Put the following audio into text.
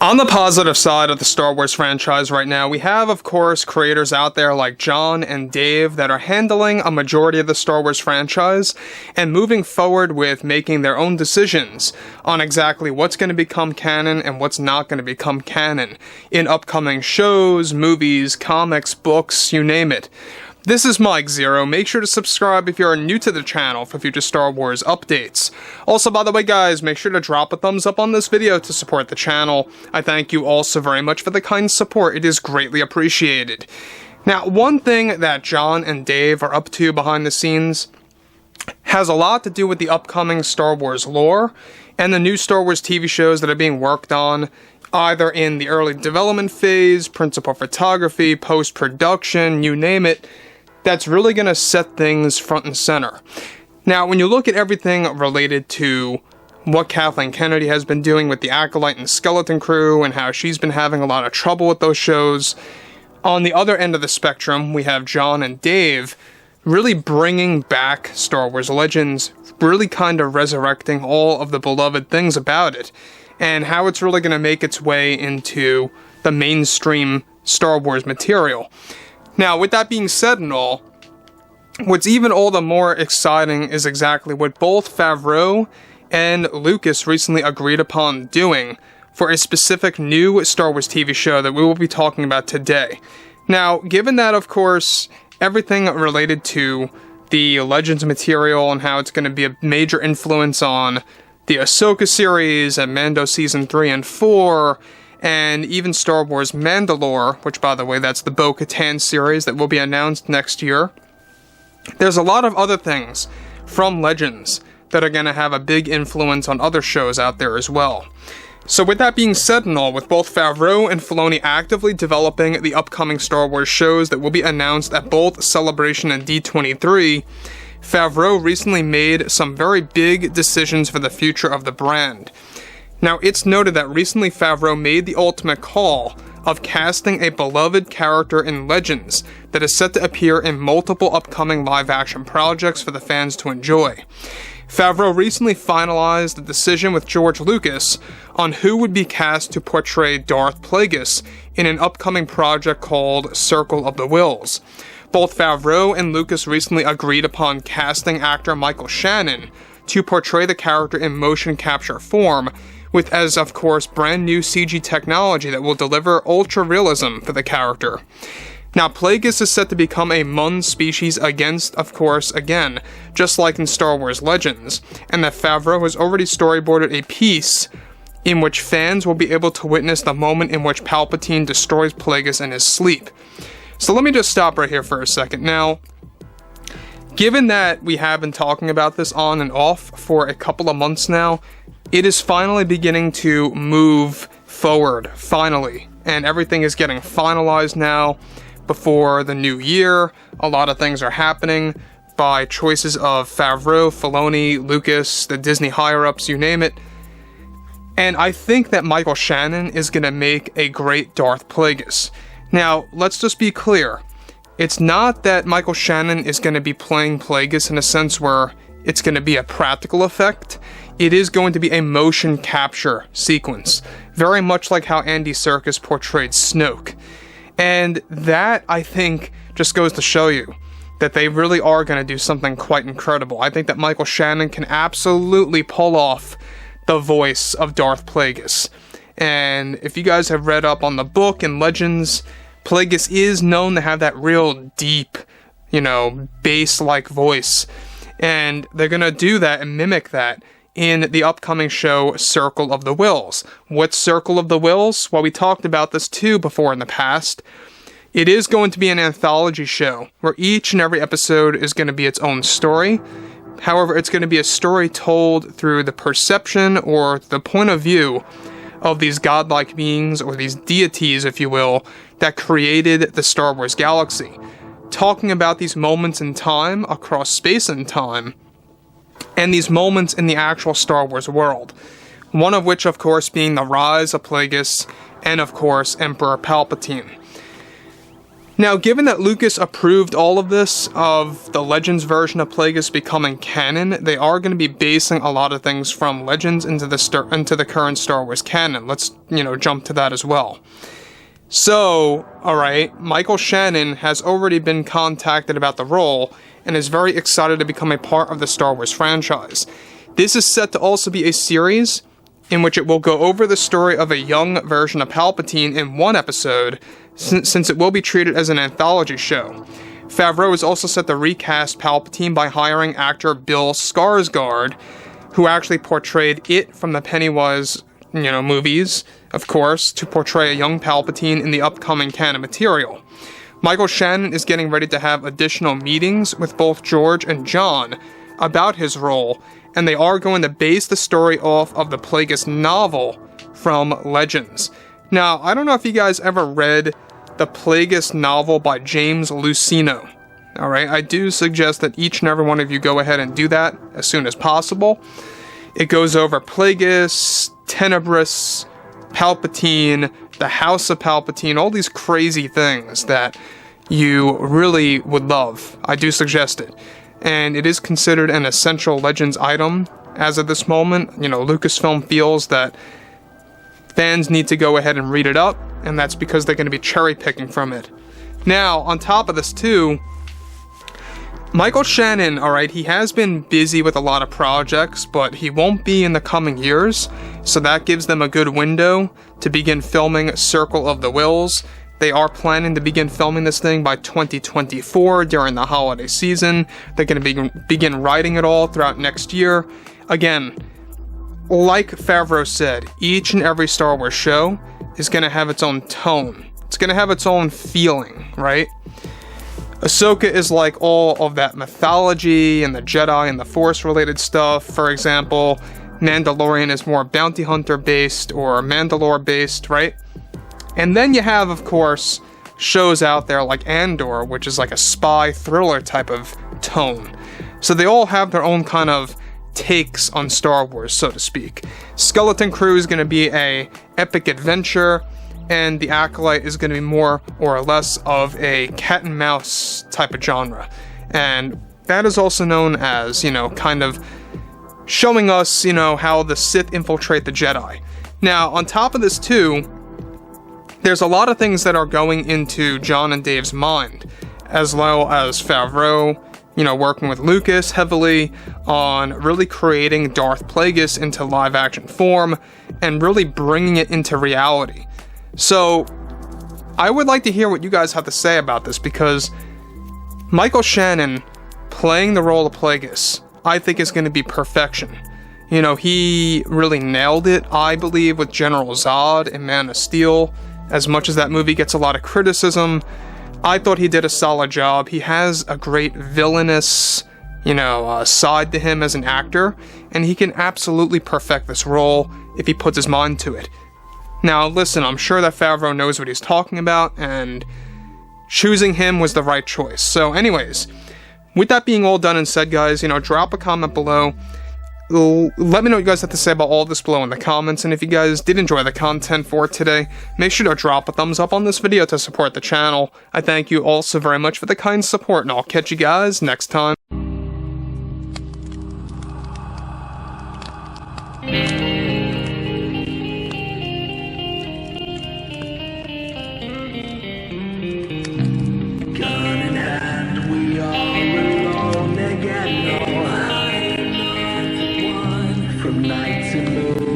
On the positive side of the Star Wars franchise right now, we have, of course, creators out there like John and Dave that are handling a majority of the Star Wars franchise and moving forward with making their own decisions on exactly what's going to become canon and what's not going to become canon in upcoming shows, movies, comics, books, you name it. This is Mike Zero. Make sure to subscribe if you're new to the channel for future Star Wars updates. Also, by the way, guys, make sure to drop a thumbs up on this video to support the channel. I thank you all so very much for the kind support. It is greatly appreciated. Now, one thing that John and Dave are up to behind the scenes has a lot to do with the upcoming Star Wars lore and the new Star Wars TV shows that are being worked on, either in the early development phase, principal photography, post-production, you name it. That's really going to set things front and center. Now, when you look at everything related to what Kathleen Kennedy has been doing with the Acolyte and Skeleton Crew and how she's been having a lot of trouble with those shows, on the other end of the spectrum, we have John and Dave really bringing back Star Wars Legends, really kind of resurrecting all of the beloved things about it, and how it's really going to make its way into the mainstream Star Wars material. Now, with that being said and all, what's even all the more exciting is exactly what both Favreau and Lucas recently agreed upon doing for a specific new Star Wars TV show that we will be talking about today. Now, given that, of course, everything related to the Legends material and how it's going to be a major influence on the Ahsoka series and Mando Season 3 and 4, and even Star Wars Mandalore, which, by the way, that's the Bo-Katan series that will be announced next year. There's a lot of other things from Legends that are going to have a big influence on other shows out there as well. So with that being said and all, with both Favreau and Filoni actively developing the upcoming Star Wars shows that will be announced at both Celebration and D23, Favreau recently made some very big decisions for the future of the brand. Now, it's noted that recently Favreau made the ultimate call of casting a beloved character in Legends that is set to appear in multiple upcoming live-action projects for the fans to enjoy. Favreau recently finalized the decision with George Lucas on who would be cast to portray Darth Plagueis in an upcoming project called Circle of the Whills. Both Favreau and Lucas recently agreed upon casting actor Michael Shannon to portray the character in motion capture form, with, as of course, brand new CG technology that will deliver ultra realism for the character. Now, Plagueis is set to become a Mun species against, of course, again, just like in Star Wars Legends, and that Favreau has already storyboarded a piece in which fans will be able to witness the moment in which Palpatine destroys Plagueis in his sleep. So let me just stop right here for a second. Now, given that we have been talking about this on and off for a couple of months now, it is finally beginning to move forward, finally, and everything is getting finalized now before the new year. A lot of things are happening by choices of Favreau, Filoni, Lucas, the Disney higher-ups, you name it. And I think that Michael Shannon is going to make a great Darth Plagueis. Now, let's just be clear. It's not that Michael Shannon is going to be playing Plagueis in a sense where it's going to be a practical effect. It is going to be a motion capture sequence, very much like how Andy Serkis portrayed Snoke. And that, I think, just goes to show you that they really are going to do something quite incredible. I think that Michael Shannon can absolutely pull off the voice of Darth Plagueis. And if you guys have read up on the book and Legends, Plagueis is known to have that real deep, bass-like voice. And they're going to do that and mimic that in the upcoming show Circle of the Whills. What's Circle of the Whills? Well, we talked about this too before in the past. It is going to be an anthology show where each and every episode is going to be its own story. However, it's going to be a story told through the perception or the point of view of these godlike beings, or these deities, if you will, that created the Star Wars galaxy. Talking about these moments in time across space and time, and these moments in the actual Star Wars world. One of which, of course, being the rise of Plagueis, and of course, Emperor Palpatine. Now, given that Lucas approved all of this, of the Legends version of Plagueis becoming canon, they are going to be basing a lot of things from Legends into the current Star Wars canon. Let's, jump to that as well. So, alright, Michael Shannon has already been contacted about the role, and is very excited to become a part of the Star Wars franchise. This is set to also be a series in which it will go over the story of a young version of Palpatine in one episode, since it will be treated as an anthology show. Favreau is also set to recast Palpatine by hiring actor Bill Skarsgård, who actually portrayed it from the Pennywise, movies, of course, to portray a young Palpatine in the upcoming canon material. Michael Shannon is getting ready to have additional meetings with both George and John about his role, and they are going to base the story off of the Plagueis novel from Legends. Now, I don't know if you guys ever read the Plagueis novel by James Luceno. Alright, I do suggest that each and every one of you go ahead and do that as soon as possible. It goes over Plagueis, Tenebris, Palpatine, the House of Palpatine, all these crazy things that you really would love. I do suggest it. And it is considered an essential Legends item as of this moment. Lucasfilm feels that fans need to go ahead and read it up, and that's because they're going to be cherry picking from it. Now, on top of this too, Michael Shannon, alright, he has been busy with a lot of projects, but he won't be in the coming years, so that gives them a good window to begin filming Circle of the Wills. They are planning to begin filming this thing by 2024 during the holiday season. They're going to begin writing it all throughout next year. Again, like Favreau said, each and every Star Wars show is going to have its own tone. It's going to have its own feeling, right? Ahsoka is like all of that mythology and the Jedi and the Force-related stuff. For example, Mandalorian is more bounty hunter-based or Mandalore-based, right? And then you have, of course, shows out there like Andor, which is like a spy thriller type of tone. So they all have their own kind of takes on Star Wars, so to speak. Skeleton Crew is going to be a epic adventure, and the Acolyte is going to be more or less of a cat and mouse type of genre. And that is also known as, kind of showing us, how the Sith infiltrate the Jedi. Now, on top of this too, there's a lot of things that are going into John and Dave's mind, as well as Favreau, working with Lucas heavily on really creating Darth Plagueis into live-action form and really bringing it into reality. So, I would like to hear what you guys have to say about this, because Michael Shannon playing the role of Plagueis, I think is going to be perfection. He really nailed it, I believe, with General Zod in Man of Steel. As much as that movie gets a lot of criticism, I thought he did a solid job. He has a great villainous, side to him as an actor, and he can absolutely perfect this role if he puts his mind to it. Now, listen, I'm sure that Favreau knows what he's talking about, and choosing him was the right choice. So anyways, with that being all done and said, guys, drop a comment below. Let me know what you guys have to say about all this below in the comments, and if you guys did enjoy the content for today, make sure to drop a thumbs up on this video to support the channel. I thank you all so very much for the kind support, and I'll catch you guys next time. Gun in hand, we are alone again. No hiding from night to moon.